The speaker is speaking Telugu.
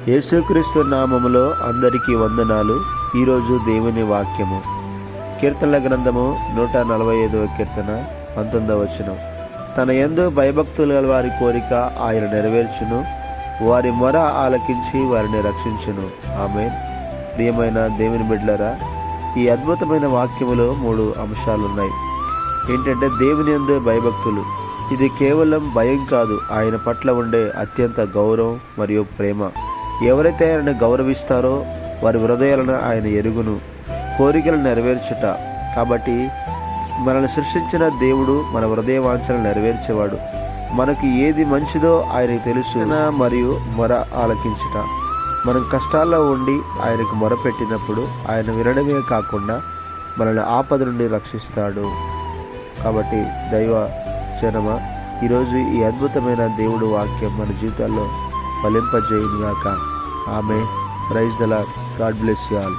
యేసుక్రీస్తు నామములో అందరికీ వందనాలు. ఈరోజు దేవుని వాక్యము కీర్తనల గ్రంథము 145వ కీర్తన 19వ వచనం. తన యందు భయభక్తులు గల వారి కోరిక ఆయన నెరవేర్చును, వారి మొర ఆలకించి వారిని రక్షించును. ఆమేన్. ప్రియమైన దేవుని బిడ్డలారా, ఈ అద్భుతమైన వాక్యములో 3 అంశాలున్నాయి. ఏంటంటే దేవుని యందు భయభక్తులు. ఇది కేవలం భయం కాదు, ఆయన పట్ల ఉండే అత్యంత గౌరవం మరియు ప్రేమ. ఎవరైతే ఆయనను గౌరవిస్తారో వారి హృదయాలను ఆయన ఎరుగును. కోరికలను నెరవేర్చుట. కాబట్టి మనల్ని సృష్టించిన దేవుడు మన హృదయ వాంఛలను నెరవేర్చేవాడు. మనకు ఏది మంచిదో ఆయనకు తెలుసు. మరియు మొర ఆలకించుట. మనం కష్టాల్లో ఉండి ఆయనకు మొరపెట్టినప్పుడు ఆయన వినడమే కాకుండా మనల్ని ఆపద నుండి రక్షిస్తాడు. కాబట్టి దైవ జనమా, ఈరోజు ఈ అద్భుతమైన దేవుడు వాక్యం మన జీవితాల్లో ఫలింపజేయునుగాక. Amen. Praise the Lord. God bless you all.